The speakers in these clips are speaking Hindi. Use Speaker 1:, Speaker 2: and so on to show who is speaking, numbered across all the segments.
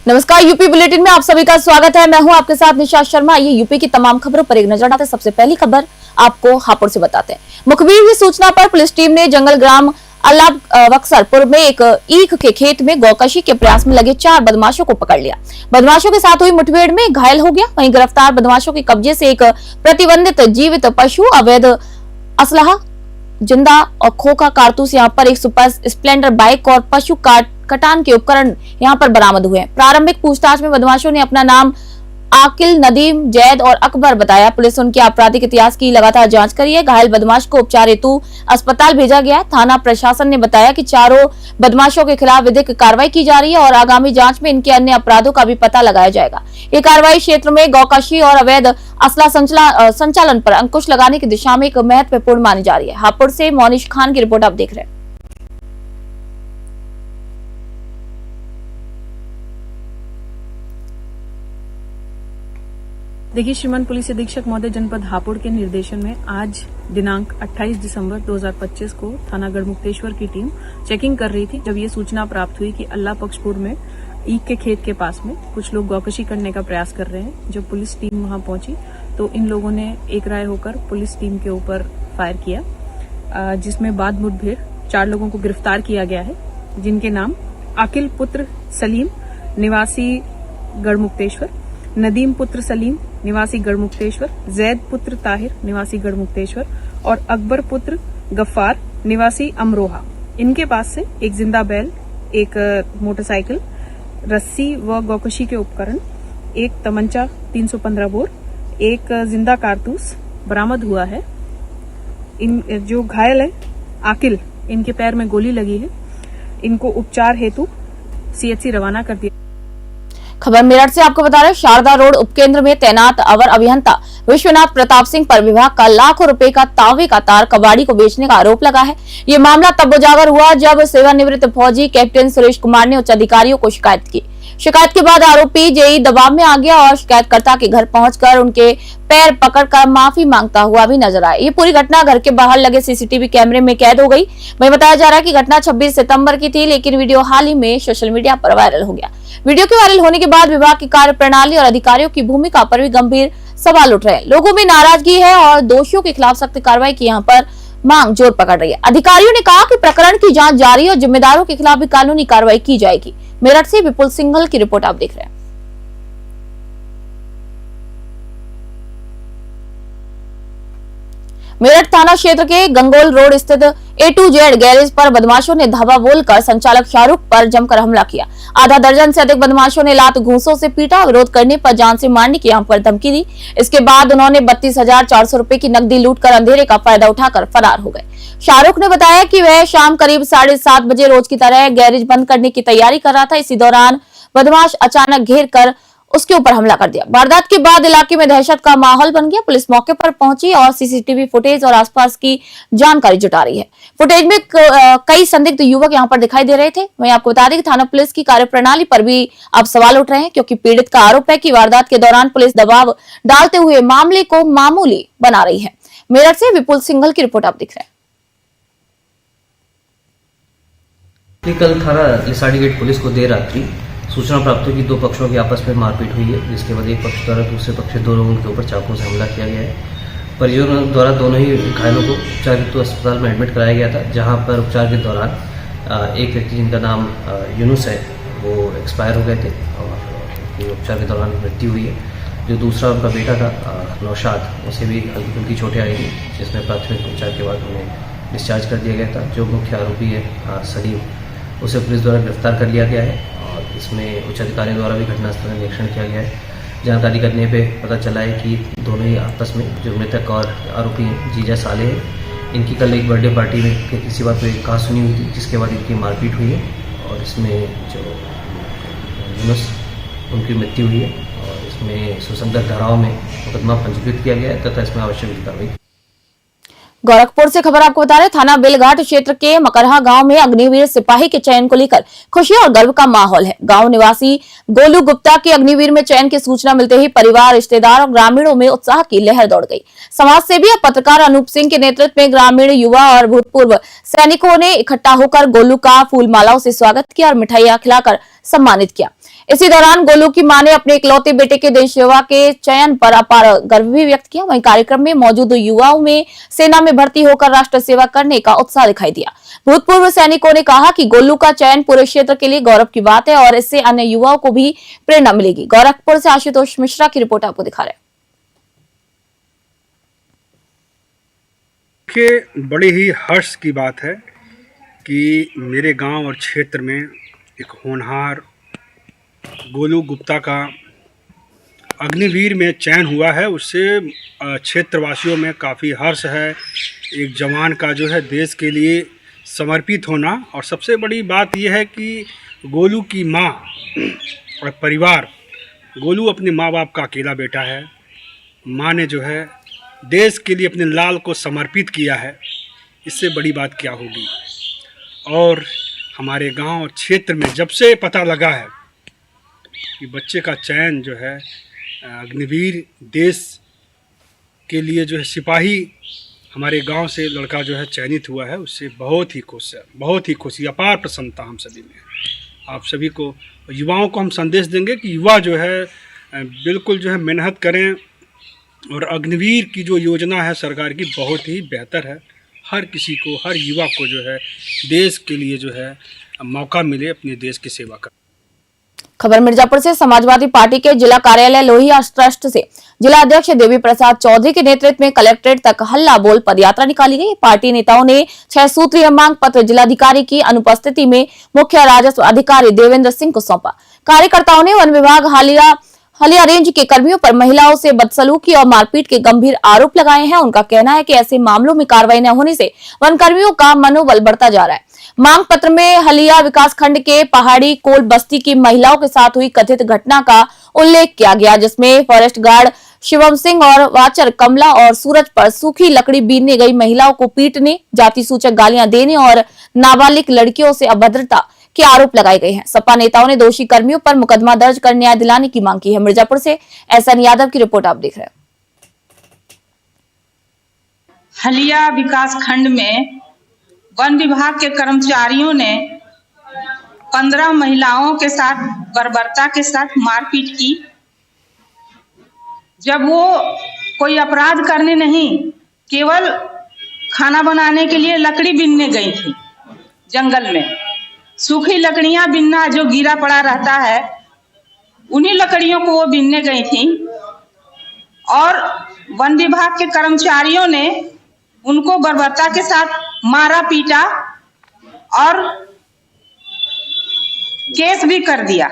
Speaker 1: नमस्कार, यूपी बुलेटिन में आप सभी का स्वागत है। मैं हूं आपके साथ निशा शर्मा। ये यूपी की तमाम खबरों पर एक नजर डालते हैं। सबसे पहली खबर आपको हापुड़ से बताते हैं। मुखबिर की सूचना पर पुलिस टीम ने जंगल ग्राम अलाबक्सरपुर में एक ईख के खेत में गौकशी के प्रयास में लगे 4 बदमाशों को पकड़ लिया। बदमाशों के साथ हुई मुठभेड़ में घायल हो गया। वहीं गिरफ्तार बदमाशों के कब्जे से एक प्रतिबंधित जीवित पशु, अवैध असलहा, जिंदा और खोखा कारतूस, यहाँ पर एक सुपर स्प्लेंडर बाइक और पशु कटान के उपकरण यहाँ पर बरामद हुए हैं। प्रारंभिक पूछताछ में बदमाशों ने अपना नाम आकिल, नदीम, जैद और अकबर बताया। पुलिस उनके आपराधिक इतिहास की लगातार जांच कर रही है। घायल बदमाश को उपचार हेतु अस्पताल भेजा गया है। थाना प्रशासन ने बताया कि चारों बदमाशों के खिलाफ विधिक कार्रवाई की जा रही है और आगामी जांच में इनके अन्य अपराधों का भी पता लगाया जाएगा। ये कार्रवाई क्षेत्र में गौकशी और अवैध असला संचालन पर अंकुश लगाने की दिशा में एक महत्वपूर्ण मानी जा रही है। हापुड़ से मोनिश खान की रिपोर्ट आप देख रहे हैं।
Speaker 2: देखिए, श्रीमान पुलिस अधीक्षक महोदय जनपद हापुड़ के निर्देशन में आज दिनांक 28 दिसंबर 2025 को थाना गढ़मुक्तेश्वर की टीम चेकिंग कर रही थी, जब ये सूचना प्राप्त हुई कि अल्लाहबख्शपुर में ईख के खेत के पास में कुछ लोग गौकशी करने का प्रयास कर रहे हैं। जब पुलिस टीम वहां पहुंची तो इन लोगों ने एक राय होकर पुलिस टीम के ऊपर फायर किया, जिसमें बाद मुठभेड़ 4 लोगों को गिरफ्तार किया गया है, जिनके नाम आकिल पुत्र सलीम निवासी गढ़मुक्तेश्वर, नदीम पुत्र सलीम निवासी गढ़मुक्तेश्वर, जैद पुत्र ताहिर निवासी गढ़मुक्तेश्वर और अकबर पुत्र गफ्फार निवासी अमरोहा। इनके पास से एक जिंदा बैल, एक मोटरसाइकिल, रस्सी व गौकशी के उपकरण, एक तमंचा 315 बोर, एक जिंदा कारतूस बरामद हुआ है। इन जो घायल है आकिल, इनके पैर में गोली लगी है। इनको उपचार हेतु सीएचसी रवाना कर दिया।
Speaker 1: खबर मेरठ से आपको बता रहे हैं, शारदा रोड उपकेंद्र में तैनात अवर अभियंता विश्वनाथ प्रताप सिंह पर विभाग का लाखों रुपए का तांबे का तार कबाड़ी को बेचने का आरोप लगा है। ये मामला तब उजागर हुआ जब सेवानिवृत्त फौजी कैप्टन सुरेश कुमार ने उच्च अधिकारियों को शिकायत की। शिकायत के बाद आरोपी जेई दबाव में आ गया और शिकायतकर्ता के घर पहुंचकर उनके पैर पकड़कर माफी मांगता हुआ भी नजर आया। ये पूरी घटना घर के बाहर लगे सीसीटीवी कैमरे में कैद हो गई। वहीं बताया जा रहा है कि घटना 26 सितंबर की थी, लेकिन वीडियो हाल ही में सोशल मीडिया पर वायरल हो गया। वीडियो के वायरल होने के बाद विभाग की कार्यप्रणाली और अधिकारियों की भूमिका पर भी गंभीर सवाल उठ रहे हैं। लोगों में नाराजगी है और दोषियों के खिलाफ सख्त कार्रवाई की यहाँ पर मांग जोर पकड़ रही है। अधिकारियों ने कहा कि प्रकरण की जांच जारी है और जिम्मेदारों के खिलाफ भी कानूनी कार्रवाई की जाएगी। मेरठ से विपुल सिंघल की रिपोर्ट आप देख रहे हैं। मेरठ थाना क्षेत्र के गंगोल रोड स्थित A to Z गैरेज पर बदमाशों ने धावा बोलकर संचालक शाहरुख पर जमकर हमला किया। आधा दर्जन से अधिक बदमाशों ने लात घूंसों से पीटा। विरोध करने पर जान से मारने की यहाँ पर धमकी दी। इसके बाद उन्होंने 32,400 रुपए की नकदी लूटकर अंधेरे का फायदा उठाकर फरार हो गए। शाहरुख ने बताया कि वह शाम करीब 7:30 बजे रोज की तरह गैरेज बंद करने की तैयारी कर रहा था। इसी दौरान बदमाश अचानक घेर कर उसके ऊपर हमला कर दिया। वारदात के बाद इलाके में दहशत का माहौल बन गया। पुलिस मौके पर पहुंची और सीसीटीवी फुटेज और आसपास की जानकारी जुटा रही है। फुटेज में कई संदिग्ध युवक यहां पर दिखाई दे रहे थे। वहीं आपको बता दें कि थाना पुलिस की कार्यप्रणाली पर भी अब सवाल उठ रहे हैं, क्योंकि पीड़ित का आरोप है कि वारदात के दौरान पुलिस दबाव डालते हुए मामले को मामूली बना रही है। मेरठ से विपुल सिंघल की रिपोर्ट आप दिख रहे हैं।
Speaker 3: कल थाना लिसाड़ी गेट पुलिस को देर रात्रि सूचना प्राप्त हुई कि 2 पक्षों की आपस में मारपीट हुई है, जिसके बाद एक पक्ष द्वारा दूसरे पक्ष से 2 लोगों के ऊपर चाकू से हमला किया गया है। परिजनों द्वारा दोनों ही घायलों को उपचार हेतु अस्पताल में एडमिट कराया गया था, जहां पर उपचार के दौरान एक व्यक्ति जिनका नाम यूनुस है वो एक्सपायर हो गए थे और उपचार के दौरान मृत्यु हुई है। जो दूसरा उनका बेटा था नौशाद, उसे भी हल्की फुल्की चोटें आई थी, जिसमें प्राथमिक उपचार के बाद उन्हें डिस्चार्ज कर दिया गया था। जो मुख्य आरोपी है सलीम, उसे पुलिस द्वारा गिरफ्तार कर लिया गया है और इसमें उच्च अधिकारियों द्वारा भी घटनास्थल का निरीक्षण किया गया है। जानकारी करने पे पता चला है कि दोनों ही आपस में, जो मृतक और आरोपी जीजा साले हैं, इनकी कल एक बर्थडे पार्टी में किसी बात पर कहा सुनी हुई थी, जिसके बाद इनकी मारपीट हुई है और इसमें जो यूनुस उनकी मृत्यु हुई है और इसमें सुसंगत धाराओं में मुकदमा पंजीकृत किया गया है तथा इसमें आवश्यक कार्रवाई।
Speaker 1: गोरखपुर से खबर आपको बता रहे, थाना बेलघाट क्षेत्र के मकरहा गांव में अग्निवीर सिपाही के चयन को लेकर खुशी और गर्व का माहौल है। गांव निवासी गोलू गुप्ता के अग्निवीर में चयन की सूचना मिलते ही परिवार, रिश्तेदार और ग्रामीणों में उत्साह की लहर दौड़ गई। समाज सेवी और पत्रकार अनूप सिंह के नेतृत्व में ग्रामीण, युवा और भूतपूर्व सैनिकों ने इकट्ठा होकर गोलू का फूल मालाओं से स्वागत किया और मिठाइयां खिलाकर सम्मानित किया। इसी दौरान गोलू की मां ने अपने इकलौते बेटे के देश सेवा के चयन पर अपार गर्व भी व्यक्त किया। वहीं कार्यक्रम में मौजूद युवाओं में सेना में भर्ती होकर राष्ट्र सेवा करने का उत्साह दिखाई दिया। भूतपूर्व सैनिकों ने कहा कि गोलू का चयन पूरे क्षेत्र के लिए गौरव की बात है और इससे अन्य युवाओं को भी प्रेरणा मिलेगी। गोरखपुर से आशुतोष मिश्रा की रिपोर्ट आपको दिखा रहे हैं।
Speaker 4: देखिए, बड़ी ही हर्ष की बात है कि मेरे गांव और क्षेत्र में एक होनहार गोलू गुप्ता का अग्निवीर में चयन हुआ है। उससे क्षेत्रवासियों में काफ़ी हर्ष है। एक जवान का जो है देश के लिए समर्पित होना, और सबसे बड़ी बात यह है कि गोलू की मां और परिवार, गोलू अपने माँ बाप का अकेला बेटा है। मां ने जो है देश के लिए अपने लाल को समर्पित किया है, इससे बड़ी बात क्या होगी। और हमारे गांव और क्षेत्र में जब से पता लगा है कि बच्चे का चयन जो है अग्निवीर देश के लिए जो है सिपाही हमारे गांव से लड़का जो है चयनित हुआ है, उससे बहुत ही खुश है, बहुत ही खुशी, अपार प्रसन्नता हम सभी में। आप सभी को, युवाओं को हम संदेश देंगे कि युवा जो है बिल्कुल जो है मेहनत करें, और अग्निवीर की जो योजना है सरकार की बहुत ही बेहतर है। हर किसी को, हर युवा को जो है देश के लिए जो है मौका मिले अपने देश की सेवा कर।
Speaker 1: खबर मिर्जापुर से। समाजवादी पार्टी के जिला कार्यालय लोहिया ट्रस्ट से जिला अध्यक्ष देवी प्रसाद चौधरी के नेतृत्व में कलेक्ट्रेट तक हल्ला बोल पदयात्रा निकाली गई। पार्टी नेताओं ने 6 सूत्रीय मांग पत्र जिलाधिकारी की अनुपस्थिति में मुख्य राजस्व अधिकारी देवेंद्र सिंह को सौंपा। कार्यकर्ताओं ने वन विभाग हलिया रेंज के कर्मियों पर महिलाओं से बदसलूकी और मारपीट के गंभीर आरोप लगाए हैं। उनका कहना है कि ऐसे मामलों में कार्रवाई न होने से वन कर्मियों का मनोबल बढ़ता जा रहा है। मांग पत्र में हलिया विकासखंड के पहाड़ी कोल बस्ती की महिलाओं के साथ हुई कथित घटना का उल्लेख किया गया, जिसमें फॉरेस्ट गार्ड शिवम सिंह और वाचर कमला और सूरज पर सूखी लकड़ी बीनने गई महिलाओं को पीटने, जाति सूचक गालियां देने और नाबालिग लड़कियों से अभद्रता के आरोप लगाए गए हैं। सपा नेताओं ने दोषी कर्मियों पर मुकदमा दर्ज कर न्याय दिलाने की मांग की है। मिर्जापुर से एसएन यादव की रिपोर्ट आप देख रहे हैं।
Speaker 5: हलिया विकास खंड में वन विभाग के कर्मचारियों ने 15 महिलाओं के साथ बर्बरता के साथ मारपीट की। जब वो कोई अपराध करने नहीं, केवल खाना बनाने के लिए लकड़ी बीनने गई थी जंगल में। सूखी लकड़ियां बीनना जो गिरा पड़ा रहता है, उन्हीं लकड़ियों को वो बीनने गई थी, और वन विभाग के कर्मचारियों ने उनको बर्बरता के साथ मारा पीटा और केस भी कर दिया।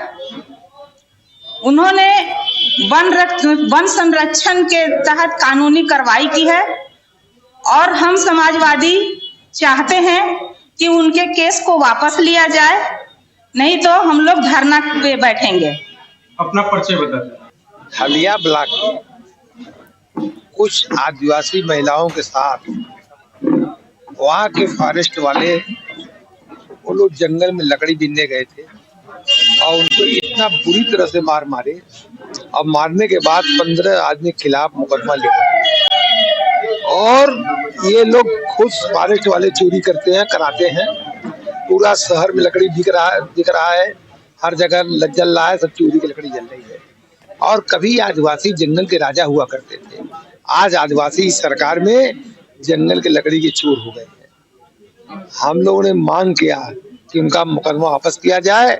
Speaker 5: उन्होंने वन संरक्षण के तहत कानूनी कार्रवाई की है, और हम समाजवादी चाहते हैं कि उनके केस को वापस लिया जाए, नहीं तो हम लोग धरना पे बैठेंगे।
Speaker 4: अपना परिचय बताइए।
Speaker 6: हलिया ब्लॉक में कुछ आदिवासी महिलाओं के साथ वहाँ के फॉरेस्ट वाले, वो लोग जंगल में लकड़ी बीनने गए थे और उनको इतना बुरी तरह से मारे, और मारने के बाद 15 आदमी के खिलाफ मुकदमा लिखा। और ये लोग खुद फॉरेस्ट वाले चोरी करते हैं, कराते हैं। पूरा शहर में लकड़ी दिख रहा है, हर जगह जल रहा है, सब चोरी की लकड़ी जल रही है। और कभी आदिवासी जंगल के राजा हुआ करते थे, आज आदिवासी सरकार में जंगल के लकड़ी के चोर हो गए हैं। हम लोगों ने मांग किया कि उनका मुकदमा वापस किया जाए,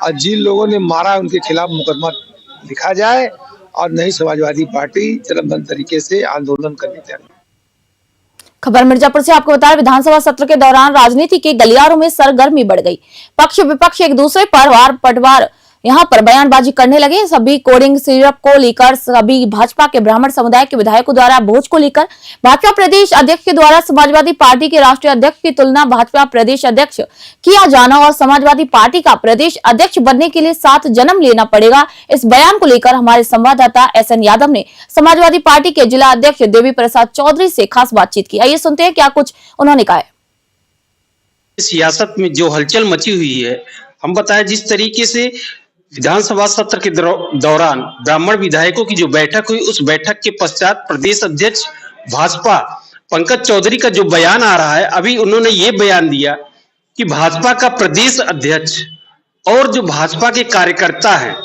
Speaker 6: और जिन लोगों ने मारा उनके खिलाफ मुकदमा लिखा जाए, और नहीं समाजवादी पार्टी चरणबद्ध तरीके से आंदोलन करने चाहिए।
Speaker 1: खबर मिर्जापुर से आपको बता रहे, विधानसभा सत्र के दौरान राजनीति के गलियारों में सरगर्मी बढ़ गई। पक्ष विपक्ष एक दूसरे पर वार पटवार यहां पर बयानबाजी करने लगे। सभी कोडिंग सिरप को लेकर सभी भाजपा के ब्राह्मण समुदाय के विधायकों द्वारा भोज को लेकर भाजपा प्रदेश अध्यक्ष के द्वारा समाजवादी पार्टी के राष्ट्रीय अध्यक्ष की तुलना भाजपा प्रदेश अध्यक्ष किया जाना और समाजवादी पार्टी का प्रदेश अध्यक्ष बनने के लिए 7 जन्म लेना पड़ेगा, इस बयान को लेकर हमारे संवाददाता एसएन यादव ने समाजवादी पार्टी के जिला अध्यक्ष देवी प्रसाद चौधरी से खास बातचीत की। आइए सुनते हैं क्या कुछ उन्होंने कहा।
Speaker 7: सियासत में जो हलचल मची हुई है, हम बताएं जिस तरीके से विधानसभा सत्र के दौरान ब्राह्मण विधायकों की जो बैठक हुई, उस बैठक के पश्चात प्रदेश अध्यक्ष भाजपा पंकज चौधरी का जो बयान आ रहा है, अभी उन्होंने ये बयान दिया कि भाजपा का प्रदेश अध्यक्ष और जो भाजपा के कार्यकर्ता हैं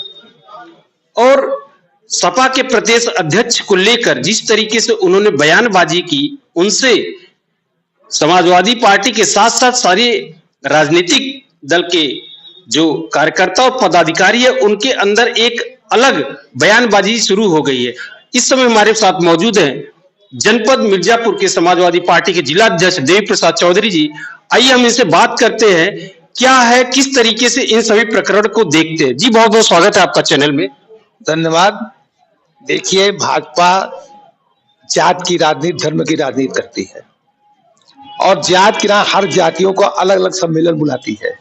Speaker 7: और सपा के प्रदेश अध्यक्ष को लेकर जिस तरीके से उन्होंने बयानबाजी की, उनसे समाजवादी पार्टी के साथ साथ सारे राजनीतिक दल के जो कार्यकर्ता और पदाधिकारी है, उनके अंदर एक अलग बयानबाजी शुरू हो गई है। इस समय हमारे साथ मौजूद हैं जनपद मिर्जापुर के समाजवादी पार्टी के जिला अध्यक्ष देवी प्रसाद चौधरी जी। आइए हम इनसे बात करते हैं, क्या है, किस तरीके से इन सभी प्रकरण को देखते हैं। जी बहुत बहुत स्वागत है आपका चैनल में।
Speaker 6: धन्यवाद। देखिए, भाजपा जात की राजनीति, धर्म की राजनीति करती है और जात की हर जातियों को अलग अलग सम्मेलन बुलाती है।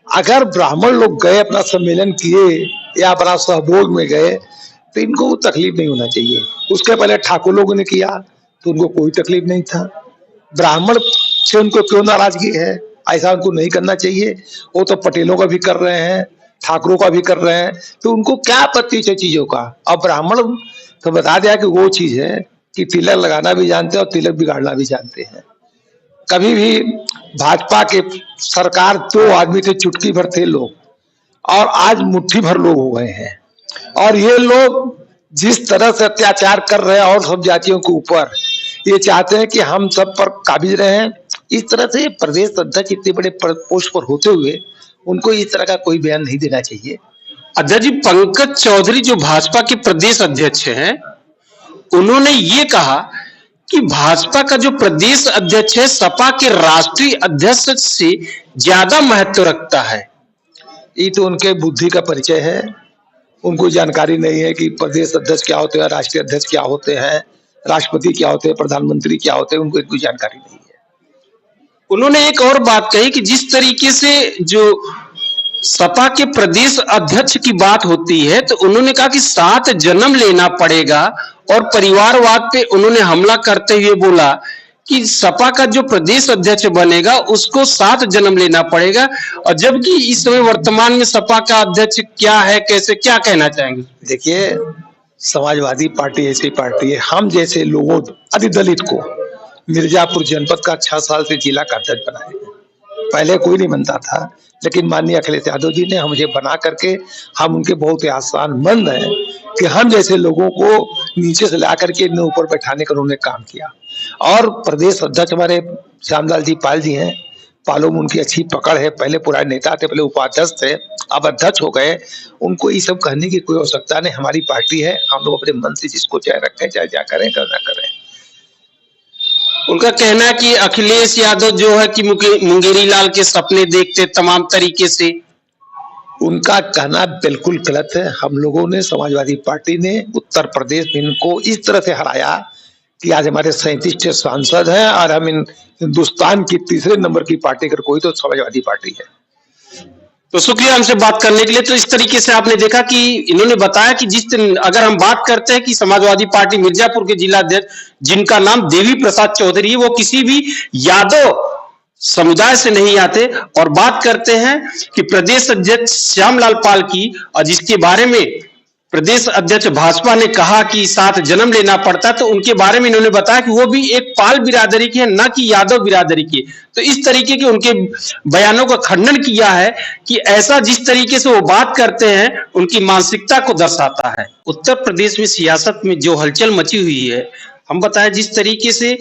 Speaker 6: अगर ब्राह्मण लोग गए, अपना सम्मेलन किए या अपना सहभोग में गए, तो इनको तकलीफ नहीं होना चाहिए। उसके पहले ठाकुर लोगों ने किया तो उनको कोई तकलीफ नहीं था। ब्राह्मण से उनको क्यों नाराजगी है? ऐसा उनको नहीं करना चाहिए। वो तो पटेलों का भी कर रहे हैं, ठाकुरों का भी कर रहे हैं, तो उनको क्या आपत्ति है चीजों का। अब ब्राह्मण तो बता दिया कि वो चीज है कि तिलक लगाना भी जानते हैं और तिलक बिगाड़ना भी जानते हैं। कभी भी भाजपा के सरकार 2 आदमी थे, चुटकी भर थे लोग, और आज मुट्ठी भर लोग हो गए हैं। और ये लोग जिस तरह से अत्याचार कर रहे हैं और सब जातियों के ऊपर, ये चाहते हैं कि हम सब पर काबिज रहें। इस तरह से प्रदेश अध्यक्ष इतने बड़े पोस्ट पर होते हुए उनको इस तरह का कोई बयान नहीं देना चाहिए।
Speaker 7: अध्यक्ष जी, पंकज चौधरी जो भाजपा के प्रदेश अध्यक्ष हैं, उन्होंने ये कहा कि भाजपा का जो प्रदेश अध्यक्ष है सपा के राष्ट्रीय अध्यक्ष से ज्यादा महत्व रखता है।
Speaker 6: ये तो उनके बुद्धि का परिचय है। उनको जानकारी नहीं है कि प्रदेश अध्यक्ष क्या होते हैं, राष्ट्रीय अध्यक्ष क्या होते हैं, राष्ट्रपति क्या होते हैं, प्रधानमंत्री क्या होते हैं, उनको इतनी जानकारी नहीं है।
Speaker 7: उन्होंने एक और बात कही कि जिस तरीके से जो सपा के प्रदेश अध्यक्ष की बात होती है, तो उन्होंने कहा कि 7 जन्म लेना पड़ेगा, और परिवारवाद पे उन्होंने हमला करते हुए बोला कि सपा का जो प्रदेश अध्यक्ष बनेगा उसको 7 जन्म लेना पड़ेगा। और जबकि इस समय वर्तमान में सपा का अध्यक्ष क्या है, कैसे, क्या कहना चाहेंगे?
Speaker 6: देखिए, समाजवादी पार्टी ऐसी पार्टी है, हम जैसे लोगों अधिदलित को मिर्जापुर जनपद का 6 साल से जिला का अध्यक्ष बनाए। पहले कोई नहीं बनता था, लेकिन माननीय अखिलेश यादव जी ने मुझे बना करके, हम उनके बहुत ही आसानमंद हैं कि हम जैसे लोगों को नीचे से ला करके इन्हें ऊपर बैठाने का उन्होंने काम किया। और प्रदेश अध्यक्ष हमारे श्यामलाल जी पाल जी हैं। पालों में उनकी अच्छी पकड़ है। पहले पुराने नेता थे, पहले उपाध्यक्ष थे, अब अध्यक्ष हो गए। उनको ये सब कहने की कोई आवश्यकता नहीं। हमारी पार्टी है, हम लोग अपने मन से जिसको चाहे रखें, चाहे क्या करें, क्या ना करें।
Speaker 7: उनका कहना है कि अखिलेश यादव जो है कि मुंगेरी लाल के सपने देखते तमाम तरीके से।
Speaker 6: उनका कहना बिल्कुल गलत है। हम लोगों ने, समाजवादी पार्टी ने उत्तर प्रदेश में इनको इस तरह से हराया कि आज हमारे 37 सांसद हैं, और हम हिंदुस्तान की 3 नंबर की पार्टी अगर कोई तो समाजवादी पार्टी है।
Speaker 7: तो शुक्रिया हमसे बात करने के लिए। तो इस तरीके से आपने देखा कि इन्होंने बताया कि अगर हम बात करते हैं कि समाजवादी पार्टी मिर्जापुर के जिला अध्यक्ष जिनका नाम देवी प्रसाद चौधरी है, वो किसी भी यादव समुदाय से नहीं आते। और बात करते हैं कि प्रदेश अध्यक्ष श्यामलाल पाल की, और जिसके बारे में प्रदेश अध्यक्ष भाजपा ने कहा कि 7 जन्म लेना पड़ता है, तो उनके बारे में इन्होंने बताया कि वो भी एक पाल बिरादरी के हैं, न कि यादव बिरादरी के। तो इस तरीके के उनके बयानों का खंडन किया है कि ऐसा जिस तरीके से वो बात करते हैं उनकी मानसिकता को दर्शाता है। उत्तर प्रदेश में सियासत में जो हलचल मची हुई है, हम बताएं जिस तरीके से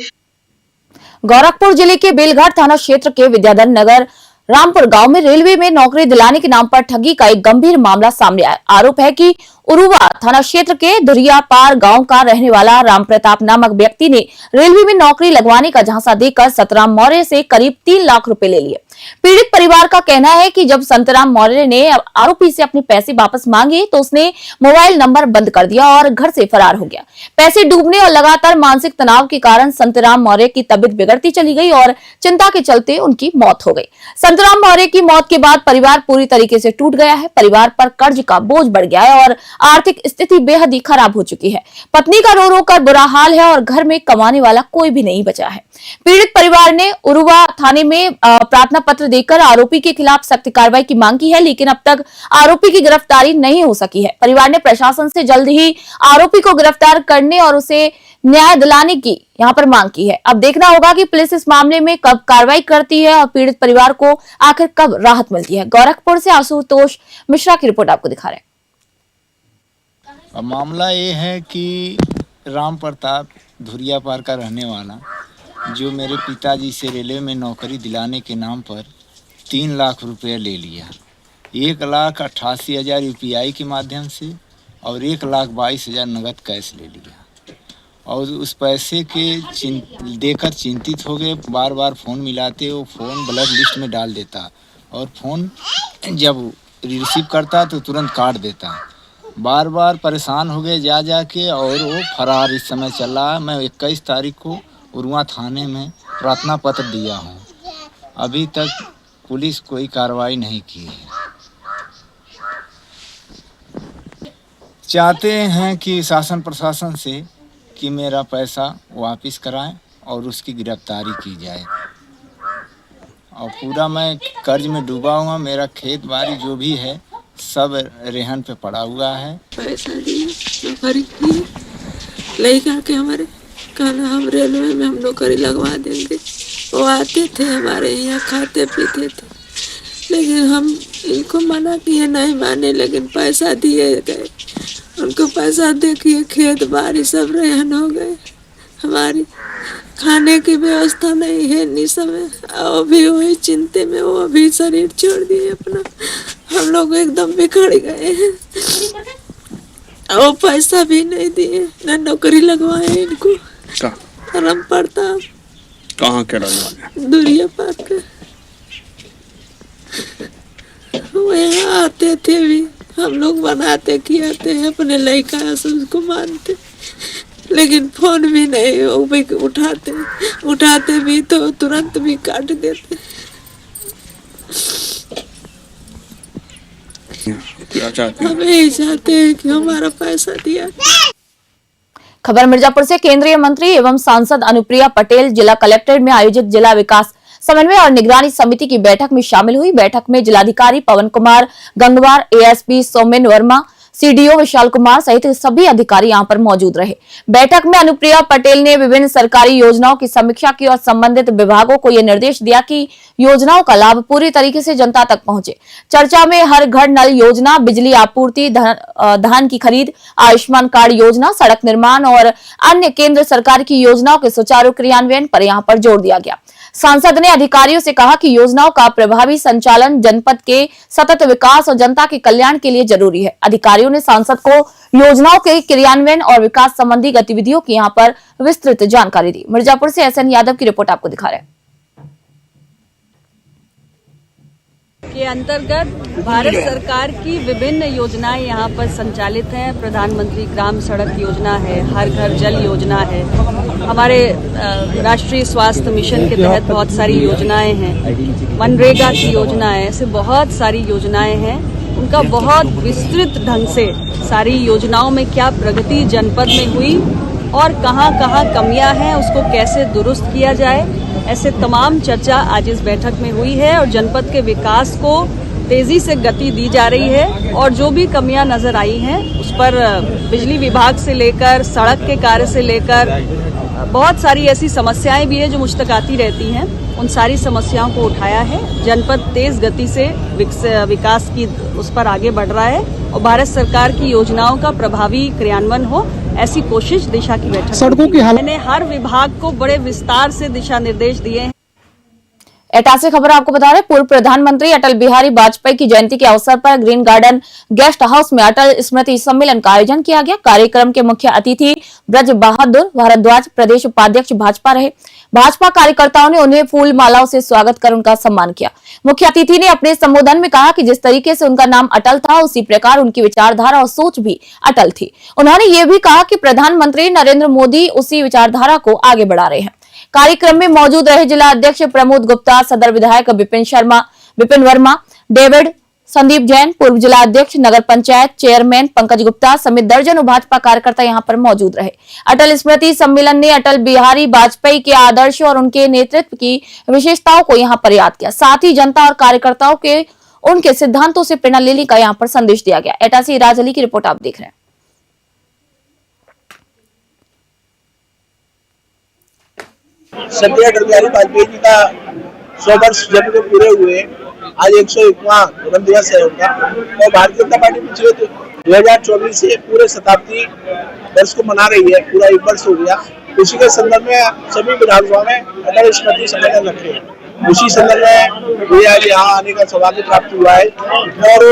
Speaker 1: गोरखपुर जिले के बेलघाट थाना क्षेत्र के विद्याधर नगर रामपुर गांव में रेलवे में नौकरी दिलाने के नाम पर ठगी का एक गंभीर मामला सामने आया। आरोप है कि उरुवा थाना क्षेत्र के दुरिया पार गांव का रहने वाला राम प्रताप नामक व्यक्ति ने रेलवे में नौकरी लगवाने का झांसा देकर संतराम मौर्य से करीब 3 लाख रुपए ले लिए। पीड़ित परिवार का कहना है कि जब संतराम मौर्य ने आरोपी से अपने पैसे वापस मांगे तो उसने मोबाइल नंबर बंद कर दिया और घर से फरार हो गया। पैसे डूबने और लगातार मानसिक तनाव के कारण संतराम मौर्य की तबीयत बिगड़ती चली गई और चिंता के चलते उनकी मौत हो गई। संतराम मौर्य की मौत के बाद परिवार पूरी तरीके से टूट गया है। परिवार पर कर्ज का बोझ बढ़ गया है और आर्थिक स्थिति बेहद ही खराब हो चुकी है। पत्नी का रो रो कर बुरा हाल है और घर में कमाने वाला कोई भी नहीं बचा है। पीड़ित परिवार ने उरुवा थाने में प्रार्थना पत्र देकर आरोपी के खिलाफ सख्त कार्रवाई की मांग की है, लेकिन अब तक आरोपी की गिरफ्तारी नहीं हो सकी है। परिवार ने प्रशासन से जल्द ही आरोपी को गिरफ्तार करने और उसे न्याय दिलाने की यहाँ पर मांग की है। अब देखना होगा कि पुलिस इस मामले में कब कार्रवाई करती है और पीड़ित परिवार को आखिर कब राहत मिलती है। गोरखपुर से आशुतोष मिश्रा की रिपोर्ट आपको दिखा रहे हैं।
Speaker 8: अब मामला ये है कि राम प्रताप धुरियापार का रहने वाला, जो मेरे पिताजी से रेलवे में नौकरी दिलाने के नाम पर 3 लाख रुपये ले लिया। 1,88,000 UPI के माध्यम से और 1,22,000 नगद कैश ले लिया। और उस पैसे के देकर चिंतित हो गए। बार बार फ़ोन मिलाते, वो फ़ोन ब्लैक लिस्ट में डाल देता और फ़ोन जब रिसीव करता तो तुरंत काट देता। बार बार परेशान हो गए जा के, और वो फरार इस समय चल रहा है। मैं 21 तारीख को उरुआ थाने में प्रार्थना पत्र दिया हूँ। अभी तक पुलिस कोई कार्रवाई नहीं की है। चाहते हैं कि शासन प्रशासन से कि मेरा पैसा वापस कराएं और उसकी गिरफ्तारी की जाए। और पूरा मैं कर्ज में डूबा हुआ, मेरा खेत बाड़ी जो भी है सब रेहन पे पड़ा हुआ है।
Speaker 9: पैसा दिए नौकरी की लड़का के हमारे कहना हम रेलवे में हम नौकरी लगवा देंगे। वो आते थे हमारे यहाँ, खाते पीते थे, लेकिन हम इनको मना किए, नहीं माने, लेकिन पैसा दिए गए। उनको पैसा देखिए खेत बाड़ी सब रेहन हो गए। हमारी खाने की व्यवस्था नहीं है नि समय। अभी वही चिंते में वो अभी शरीर छोड़ दिए अपना। हम लोग एकदम बिखर गए हैं। वो पैसा भी नहीं दिए, न नौकरी लगवाए इनको। राम प्रताप
Speaker 10: कहाँ के रहने?
Speaker 9: धुरियापार के। वो यहाँ आते थे भी, हम लोग बनाते खियाते हैं अपने लड़का से, उसको मानते, लेकिन फोन भी नहीं वो भी उठाते भी तो तुरंत भी काट देते।
Speaker 10: क्या चाहते हैं?
Speaker 9: हम यही चाहते हैं कि हमारा पैसा दिया।
Speaker 1: खबर मिर्जापुर से। केंद्रीय मंत्री एवं सांसद अनुप्रिया पटेल जिला कलेक्ट्रेट में आयोजित जिला विकास समन्वय और निगरानी समिति की बैठक में शामिल हुई। बैठक में जिलाधिकारी पवन कुमार गंगवार, ASP सौमेन वर्मा, CDO विशाल कुमार सहित सभी अधिकारी यहां पर मौजूद रहे। बैठक में अनुप्रिया पटेल ने विभिन्न सरकारी योजनाओं की समीक्षा की और संबंधित विभागों को यह निर्देश दिया कि योजनाओं का लाभ पूरी तरीके से जनता तक पहुंचे। चर्चा में हर घर नल योजना, बिजली आपूर्ति, धान की खरीद, आयुष्मान कार्ड योजना, सड़क निर्माण और अन्य केंद्र सरकार की योजनाओं के सुचारू क्रियान्वयन पर यहां पर जोर दिया गया। सांसद ने अधिकारियों से कहा कि योजनाओं का प्रभावी संचालन जनपद के सतत विकास और जनता के कल्याण के लिए जरूरी है। अधिकारियों ने सांसद को योजनाओं के क्रियान्वयन और विकास संबंधी गतिविधियों की यहां पर विस्तृत जानकारी दी। मिर्जापुर से SN यादव की रिपोर्ट आपको दिखा रहे हैं।
Speaker 11: के अंतर्गत भारत सरकार की विभिन्न योजनाएं यहाँ पर संचालित हैं। प्रधानमंत्री ग्राम सड़क योजना है, हर घर जल योजना है, हमारे राष्ट्रीय स्वास्थ्य मिशन के तहत बहुत सारी योजनाएं हैं, मनरेगा की योजना है, ऐसे बहुत सारी योजनाएं हैं। उनका बहुत विस्तृत ढंग से सारी योजनाओं में क्या प्रगति जनपद में हुई और कहाँ कहाँ कमियां हैं, उसको कैसे दुरुस्त किया जाए, ऐसे तमाम चर्चा आज इस बैठक में हुई है। और जनपद के विकास को तेजी से गति दी जा रही है और जो भी कमियां नजर आई हैं उस पर बिजली विभाग से लेकर सड़क के कार्य से लेकर बहुत सारी ऐसी समस्याएं भी है जो मुझ तक आती रहती हैं। उन सारी समस्याओं को उठाया है। जनपद तेज गति से विकास की उस पर आगे बढ़ रहा है और भारत सरकार की योजनाओं का प्रभावी क्रियान्वयन हो, ऐसी कोशिश दिशा की बैठक सड़कों की हालत। मैंने हर विभाग को बड़े विस्तार से दिशा निर्देश दिए हैं।
Speaker 1: एटा से खबर आपको बता रहे, पूर्व प्रधानमंत्री अटल बिहारी वाजपेयी की जयंती के अवसर पर ग्रीन गार्डन गेस्ट हाउस में अटल स्मृति सम्मेलन का आयोजन किया गया। कार्यक्रम के मुख्य अतिथि ब्रज बहादुर भारद्वाज प्रदेश उपाध्यक्ष भाजपा रहे। भाजपा कार्यकर्ताओं ने उन्हें फूल मालाओं से स्वागत कर उनका सम्मान किया। मुख्य अतिथि ने अपने संबोधन में कहा कि जिस तरीके से उनका नाम अटल था, उसी प्रकार उनकी विचारधारा और सोच भी अटल थी। उन्होंने ये भी कहा कि प्रधानमंत्री नरेंद्र मोदी उसी विचारधारा को आगे बढ़ा रहे हैं। कार्यक्रम में मौजूद रहे जिला अध्यक्ष प्रमोद गुप्ता, सदर विधायक विपिन वर्मा, डेविड संदीप जैन, पूर्व जिला अध्यक्ष, नगर पंचायत चेयरमैन पंकज गुप्ता समेत दर्जनों भाजपा कार्यकर्ता यहां पर मौजूद रहे। अटल स्मृति सम्मेलन ने अटल बिहारी वाजपेयी के आदर्श और उनके नेतृत्व की विशेषताओं को यहां पर याद किया। साथ ही जनता और कार्यकर्ताओं के उनके सिद्धांतों से प्रेरणा लेने का यहां पर संदेश दिया गया। एटा से राज अली की रिपोर्ट आप देख रहे हैं।
Speaker 12: सत्य अटल बिहारी वाजपेयी जी का 100 वर्ष जब पूरे हुए, आज 101वां जन्म दिवस है उनका। और भारतीय जनता पार्टी पिछले 2024 से पूरे शताब्दी वर्ष को मना रही है, पूरा 1 वर्ष हो गया। उसी के संदर्भ में सभी विधानसभा में अटल स्मृति सम्मेलन रखे हैं। उसी संदर्भ में मुझे आज यहाँ आने का सौभाग्य प्राप्त हुआ है और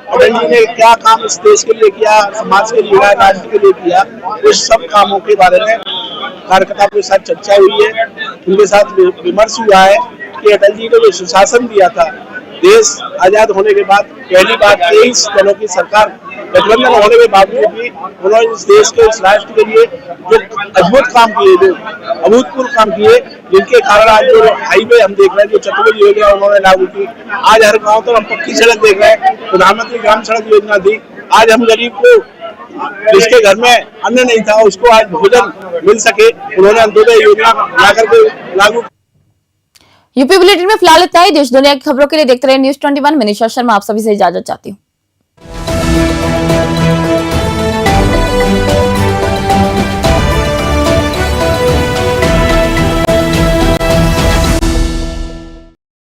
Speaker 12: अटल जी ने क्या काम इस देश के लिए किया, समाज के लिए, राष्ट्र के लिए किया, उस सब कामों के बारे में कार्यकर्ताओं के साथ चर्चा हुई है। उनके साथ विमर्श हुआ है कि अटल जी ने जो सुशासन दिया था, देश आजाद होने के बाद पहली बार 23 दलों की सरकार गठबंधन होने के बावजूद भी उन्होंने इस देश के, इस राष्ट्र के लिए जो अद्भुत काम किए, जो अभूतपूर्व काम किए, जिनके कारण आज जो हाईवे हम देख रहे हैं, जो चतुर्भुज योजना उन्होंने लागू की, आज हर गांव तो हम पक्की सड़क देख रहे हैं। प्रधानमंत्री ग्राम सड़क योजना दी, आज हम गरीब को जिसके घर में अन्न नहीं था उसको आज भोजन मिल सके, उन्होंने अंत्योदय योजना लाकर के लागू।
Speaker 1: यूपी बुलेटिन में फिलहाल इतना ही। देश दुनिया की खबरों के लिए देखते रहे News 21। मैं निशा शर्मा आप सभी से इजाजत चाहती हूँ।